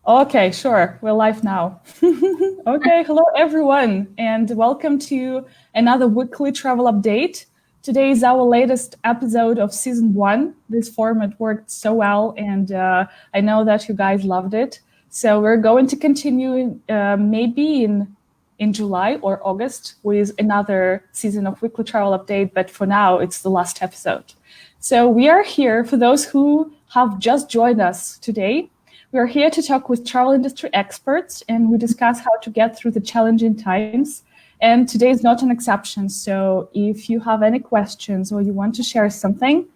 Okay, sure. We're live now. Okay, hello everyone, and welcome to another weekly travel update. Today is our latest episode of season 1. This format worked so well, and I know that you guys loved it. So we're going to continue maybe in July or August with another season of weekly travel update, but for now it's the last episode. So we are here for those who have just joined us today. We are here to talk with travel industry experts, and we discuss how to get through the challenging times. And today is not an exception. So if you have any questions or you want to share something,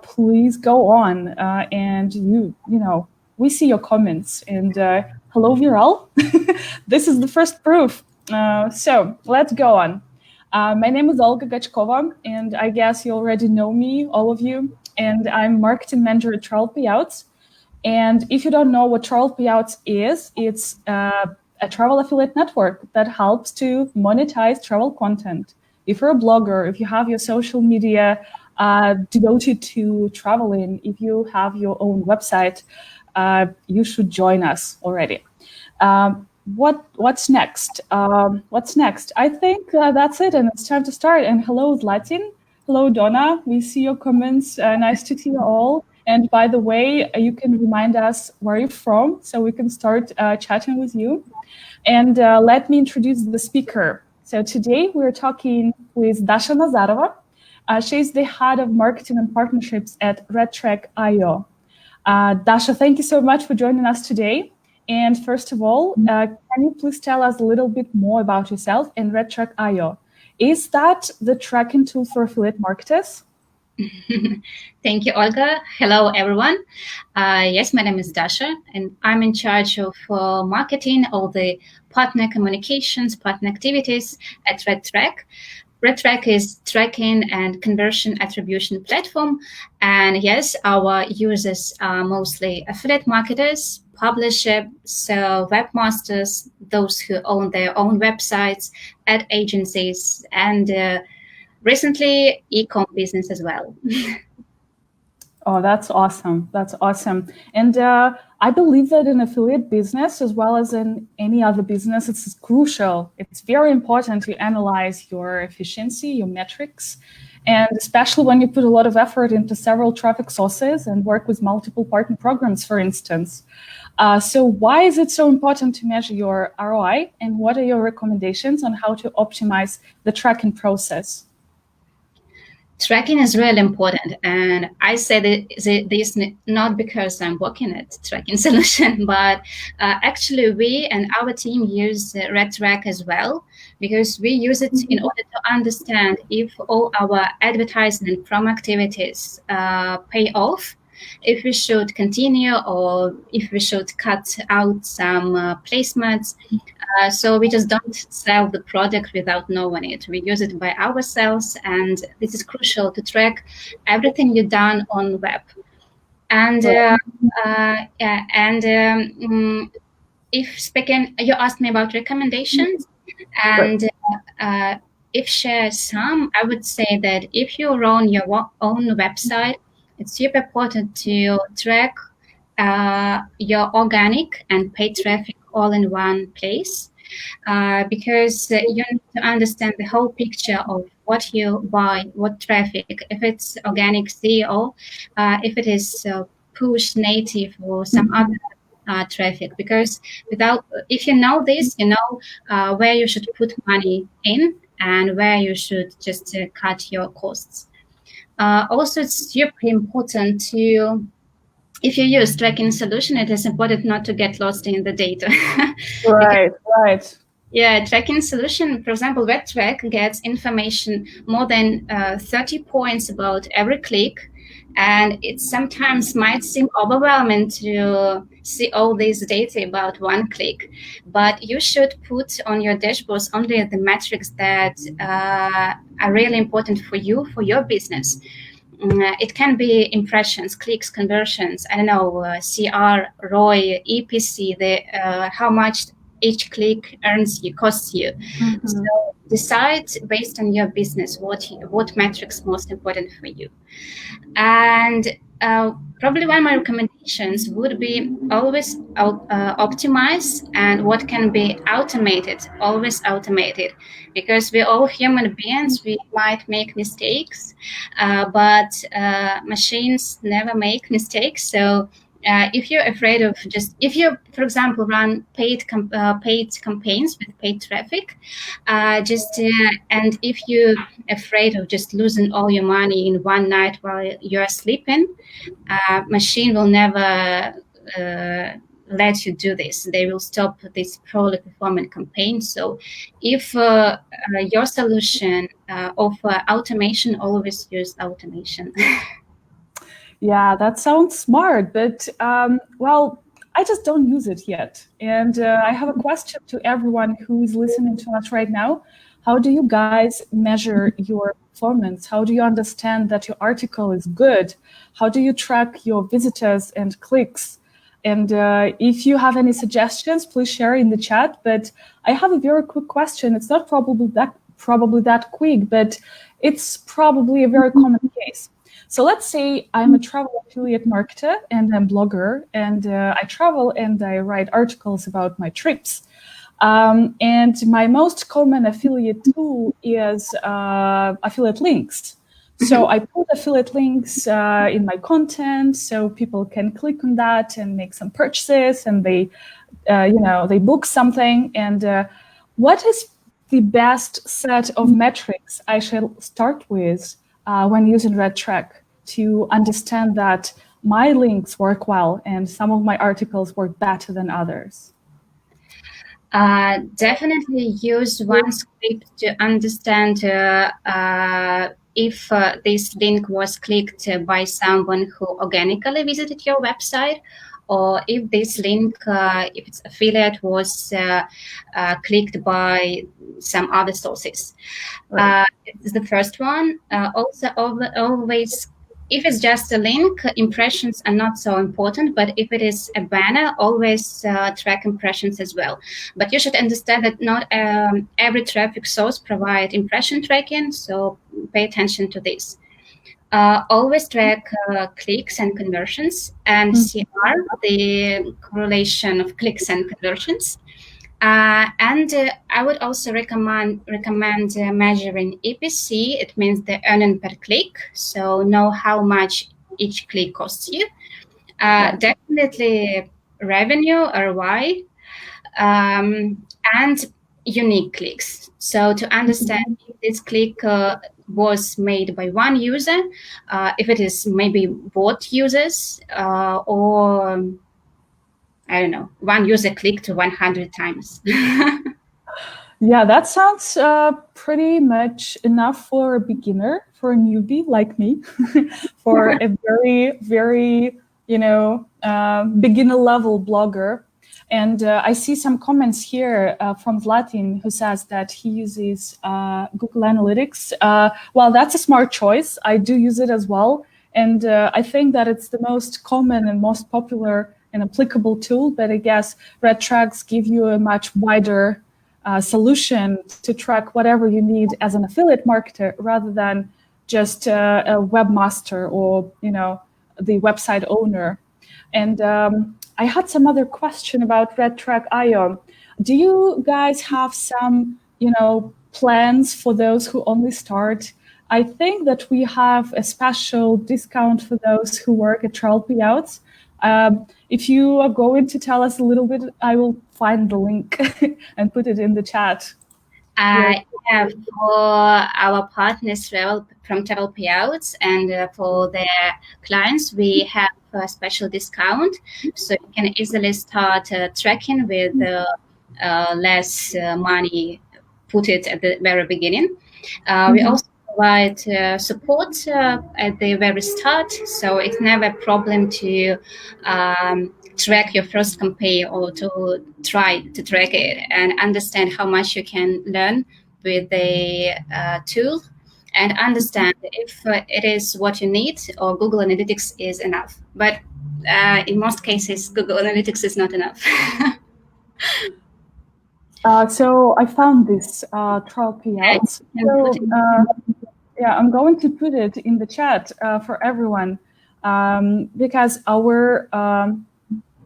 please go on. And we see your comments. And hello, Viral. This is the first proof. So let's go on. My name is Olga Gachkova, and I guess you already know me, all of you. And I'm marketing manager at Travelpayouts. And if you don't know what Travelpayouts is, it's a travel affiliate network that helps to monetize travel content. If you're a blogger, if you have your social media devoted to traveling, if you have your own website, you should join us already. What's next? What's next? I think that's it, and it's time to start. And hello, Latin. Hello, Donna. We see your comments. Nice to see you all. And by the way, you can remind us where you're from so we can start chatting with you. And let me introduce the speaker. So today we're talking with Dasha Nazarova. She's the head of marketing and partnerships at RedTrack.io. Dasha, thank you so much for joining us today. And first of all, can you please tell us a little bit more about yourself and RedTrack.io? Is that the tracking tool for affiliate marketers? Thank you, Olga. Hello, everyone. Yes, my name is Dasha, and I'm in charge of marketing, all the partner communications, partner activities at RedTrack. RedTrack is tracking and conversion attribution platform. And yes, our users are mostly affiliate marketers, publishers, so webmasters, those who own their own websites, ad agencies, and recently e-com business as well. Oh, that's awesome. That's awesome. And I believe that in affiliate business, as well as in any other business, it's crucial. It's very important to analyze your efficiency, your metrics, and especially when you put a lot of effort into several traffic sources and work with multiple partner programs, for instance. So why is it so important to measure your ROI, and what are your recommendations on how to optimize the tracking process? Tracking is really important, and I say this not because I'm working at tracking solution, but actually we and our team use RedTrack as well, because we use it in order to understand if all our advertising and promo activities pay off, if we should continue or if we should cut out some placements. So we just don't sell the product without knowing it. We use it by ourselves, and this is crucial to track everything you've done on web. And if speaking, you asked me about recommendations, and if share some, I would say that if you run your own website, it's super important to track your organic and paid traffic all in one place, because you need to understand the whole picture of what you buy, what traffic, if it's organic SEO, if it is push native or some other traffic, because if you know this, you know where you should put money in and where you should just cut your costs. Also, it's super important to, if you use tracking solution, it is important not to get lost in the data. Right. Yeah, tracking solution, for example, RedTrack gets information more than 30 points about every click. And it sometimes might seem overwhelming to see all this data about one click, but you should put on your dashboards only the metrics that are really important for you, for your business. It can be impressions, clicks, conversions, I don't know, CR, ROI, EPC, how much each click costs you. Mm-hmm. So decide based on your business what metrics most important for you. And probably one of my recommendations would be always optimize, and what can be automated, always automated, because we're all human beings. We might make mistakes, but machines never make mistakes. So if you're afraid of if you, for example, run paid campaigns with paid traffic, and if you're afraid of just losing all your money in one night while you're sleeping, machine will never let you do this. They will stop this poorly performing campaign. So if your solution offer automation, always use automation. Yeah, that sounds smart, but well, I just don't use it yet. And I have a question to everyone who is listening to us right now. How do you guys measure your performance? How do you understand that your article is good? How do you track your visitors and clicks? And if you have any suggestions, please share in the chat. But I have a very quick question. It's not probably that quick, but it's probably a very common case. So let's say I'm a travel affiliate marketer and I'm a blogger, and I travel and I write articles about my trips. And my most common affiliate tool is affiliate links. So I put affiliate links in my content so people can click on that and make some purchases, and they book something. And what is the best set of metrics I should start with when using RedTrack to understand that my links work well and some of my articles work better than others? Definitely use one script to understand if this link was clicked by someone who organically visited your website, or if this link, if its affiliate was clicked by some other sources. Right. It's the first one. Also, always, if it's just a link, impressions are not so important, but if it is a banner, always track impressions as well. But you should understand that not every traffic source provides impression tracking, so pay attention to this. Always track clicks and conversions, and CR, the correlation of clicks and conversions. And I would also recommend measuring EPC. It means the earning per click. So know how much each click costs you. Definitely revenue, ROI, and unique clicks. So to understand if this click was made by one user, if it is maybe bot users, or I don't know, one user clicked 100 times. Yeah, that sounds pretty much enough for a beginner, for a newbie like me, for a very, very, beginner level blogger. And I see some comments here from Zlatin, who says that he uses Google Analytics. Well, that's a smart choice. I do use it as well. And I think that it's the most common and most popular and applicable tool. But I guess RedTracks give you a much wider solution to track whatever you need as an affiliate marketer, rather than just a webmaster or the website owner. And I had some other question about RedTrack.io. Do you guys have some plans for those who only start? I think that we have a special discount for those who work at Travelpayouts. If you are going to tell us a little bit, I will find the link and put it in the chat. Yeah, for our partners from Travelpayouts and for their clients, we have a special discount. So you can easily start tracking with less money, put it at the very beginning. We also provide support at the very start, so it's never a problem to track your first campaign or to try to track it and understand how much you can learn with the tool, and understand if it is what you need or Google Analytics is enough. But in most cases, Google Analytics is not enough. So I found this Travelpayouts. So, yeah, I'm going to put it in the chat for everyone. because our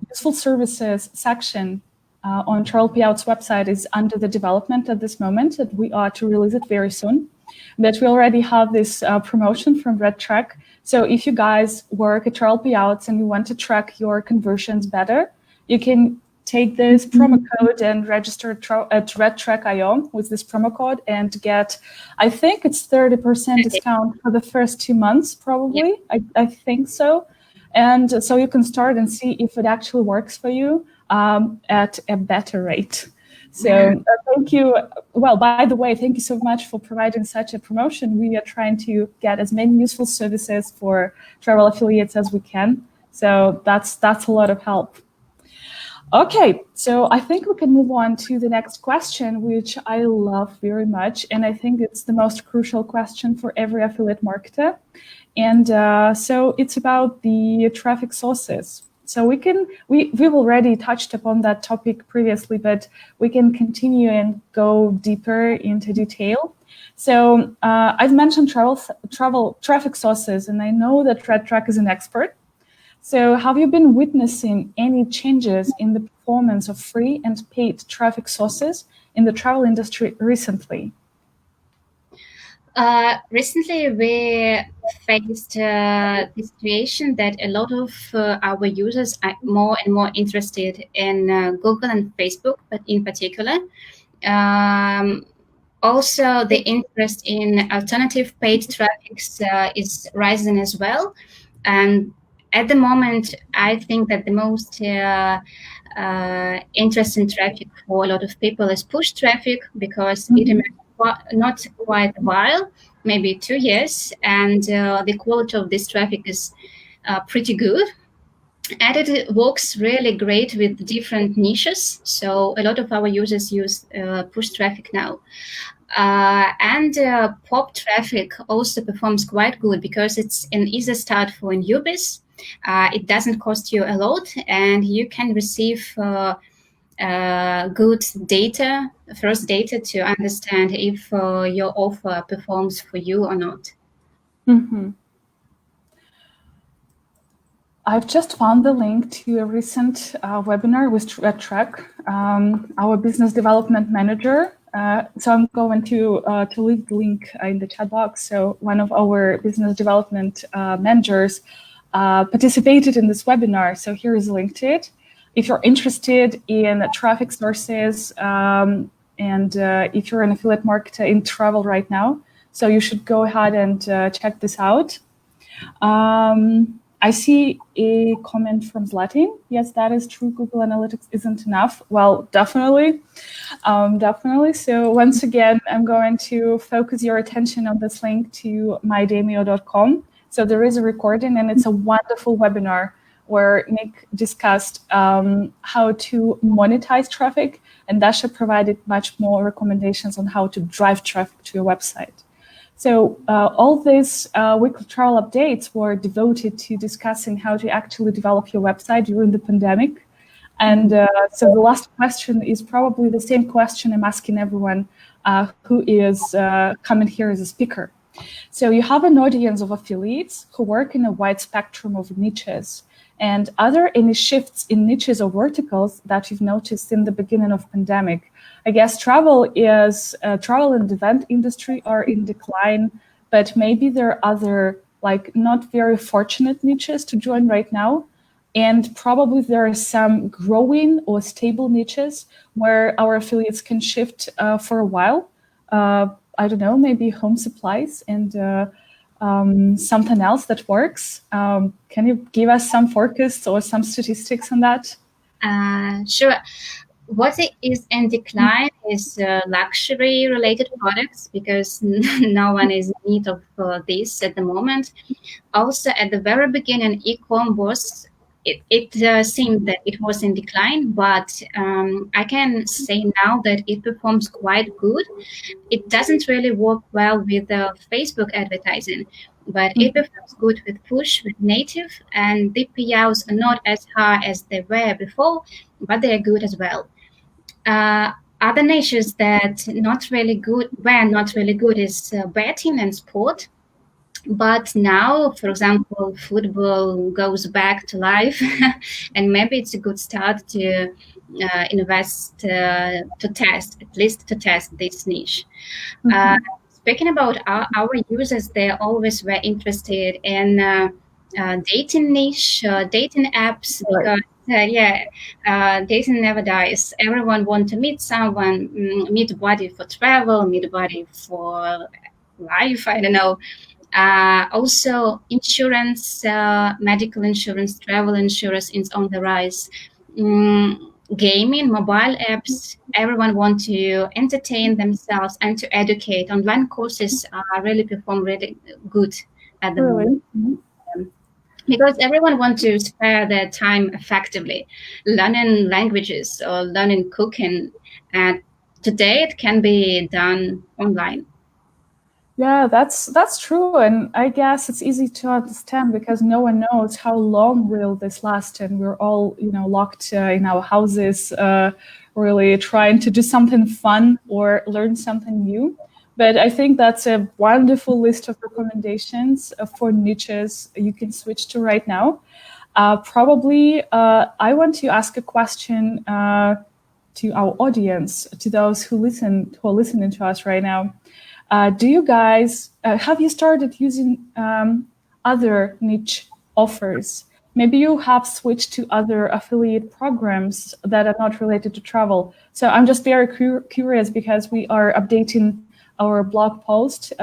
useful services section on Travelpayouts website is under the development at this moment, and we are to release it very soon. But we already have this promotion from Red Track. So if you guys work at Travelpayouts and you want to track your conversions better, you can take this promo code and register at redtrack.io with this promo code and get, I think it's 30% discount for the first 2 months, probably. Yep. I think so. And so you can start and see if it actually works for you at a better rate. So thank you. Well, by the way, thank you so much for providing such a promotion. We are trying to get as many useful services for travel affiliates as we can. So that's a lot of help. Okay, so I think we can move on to the next question, which I love very much. And I think it's the most crucial question for every affiliate marketer. And so it's about the traffic sources. So we've already touched upon that topic previously, but we can continue and go deeper into detail. So I've mentioned travel traffic sources, and I know that Red Track is an expert. So have you been witnessing any changes in the performance of free and paid traffic sources in the travel industry recently? Recently, we faced the situation that a lot of our users are more and more interested in Google and Facebook, but in particular. Also, the interest in alternative paid traffic is rising as well. And at the moment, I think that the most interesting traffic for a lot of people is push traffic, because it emerged not quite a while, maybe 2 years, and the quality of this traffic is pretty good. And it works really great with different niches. So a lot of our users use push traffic now. And pop traffic also performs quite good because it's an easy start for newbies. It doesn't cost you a lot, and you can receive good data, first data, to understand if your offer performs for you or not. Mm-hmm. I've just found the link to a recent webinar with Red Track, our business development manager. So I'm going to leave the link in the chat box. So one of our business development managers participated in this webinar. So here is a link to it. If you're interested in traffic sources and if you're an affiliate marketer in travel right now, so you should go ahead and check this out. I see a comment from Zlatin. Yes, that is true. Google Analytics isn't enough. Well, definitely. Definitely. So once again, I'm going to focus your attention on this link to mydemio.com. So there is a recording, and it's a wonderful webinar where Nick discussed how to monetize traffic, and Dasha provided much more recommendations on how to drive traffic to your website. So all these weekly travel updates were devoted to discussing how to actually develop your website during the pandemic. And so the last question is probably the same question I'm asking everyone who is coming here as a speaker. So you have an audience of affiliates who work in a wide spectrum of niches. And are there any shifts in niches or verticals that you've noticed in the beginning of pandemic? I guess travel and event industry are in decline, but maybe there are other not very fortunate niches to join right now. And probably there are some growing or stable niches where our affiliates can shift for a while. I don't know, maybe home supplies and something else that works. Can you give us some forecasts or some statistics on that? Sure. What is in decline is luxury-related products, because no one is in need of this at the moment. Also, at the very beginning, e-com was, it seemed that it was in decline, but I can say now that it performs quite good. It doesn't really work well with Facebook advertising, but it performs good with push, with native, and the payouts are not as high as they were before, but they are good as well. Other niches that were not really good is betting and sport. But now, for example, football goes back to life, and maybe it's a good start to invest to test, at least to test this niche. Speaking about our users, they always were interested in dating niche, dating apps, because dating never dies. Everyone wants to meet someone, meet a body for travel, meet a body for life. I don't know. Also, insurance, medical insurance, travel insurance is on the rise. Gaming, mobile apps, everyone wants to entertain themselves and to educate. Online courses really perform really good at the moment. Because everyone wants to spare their time effectively, learning languages or learning cooking. And today it can be done online. Yeah, that's true, and I guess it's easy to understand because no one knows how long will this last, and we're all locked in our houses, really trying to do something fun or learn something new. But I think that's a wonderful list of recommendations for niches you can switch to right now. Probably, I want to ask a question to our audience, to those who are listening to us right now. Do you guys, have you started using other niche offers? Maybe you have switched to other affiliate programs that are not related to travel. So I'm just very curious because we are updating our blog post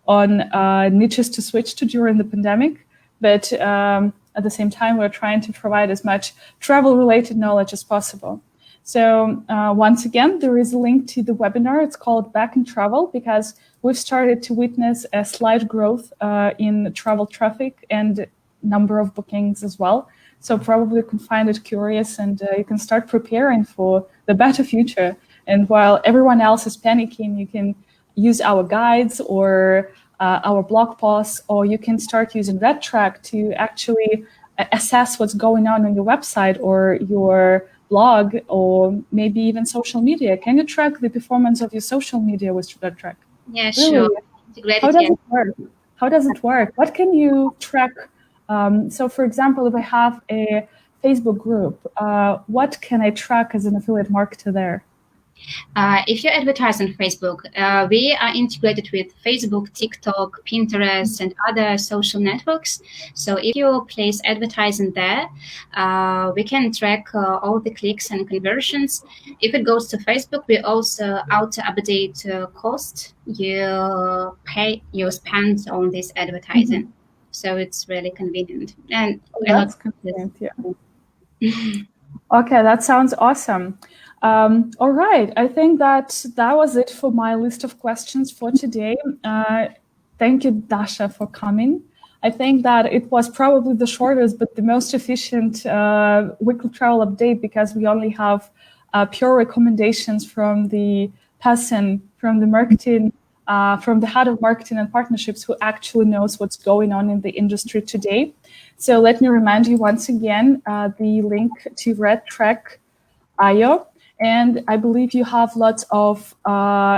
on niches to switch to during the pandemic. But at the same time, we're trying to provide as much travel-related knowledge as possible. So once again, there is a link to the webinar. It's called Back in Travel because we've started to witness a slight growth in travel traffic and number of bookings as well. So probably you can find it curious and you can start preparing for the better future. And while everyone else is panicking, you can use our guides or our blog posts, or you can start using RedTrack to actually assess what's going on your website or your blog, or maybe even social media. Can you track the performance of your social media with RedTrack? Yeah, really? Sure. How does it work? How does it work? What can you track? So, for example, if I have a Facebook group, what can I track as an affiliate marketer there? If you advertise on Facebook, we are integrated with Facebook, TikTok, Pinterest, and other social networks. So if you place advertising there, we can track all the clicks and conversions. If it goes to Facebook, we also auto-update cost you spend on this advertising. So it's really convenient. And that's convenient, yeah. Okay, that sounds awesome. All right, I think that was it for my list of questions for today. Thank you, Dasha, for coming. I think that it was probably the shortest but the most efficient weekly travel update because we only have pure recommendations from the person, from the marketing, from the head of marketing and partnerships who actually knows what's going on in the industry today. So let me remind you once again, the link to RedTrack.io. And I believe you have lots of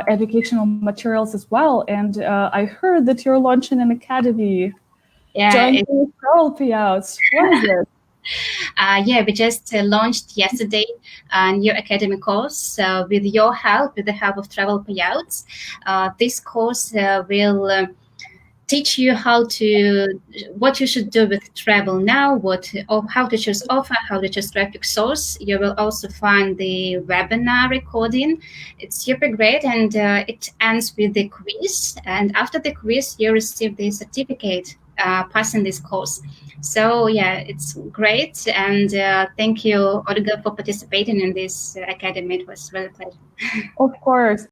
educational materials as well. And I heard that you're launching an academy. Yeah, join Travelpayouts. What is it? Yeah, we just launched yesterday a new academy course with your help, with the help of Travelpayouts. This course will teach you what you should do with travel now, how to choose offer, how to choose traffic source. You will also find the webinar recording. It's super great, and it ends with the quiz. And after the quiz, you receive the certificate passing this course. So yeah, it's great, and thank you, Olga, for participating in this academy. It was really a pleasure. Of course.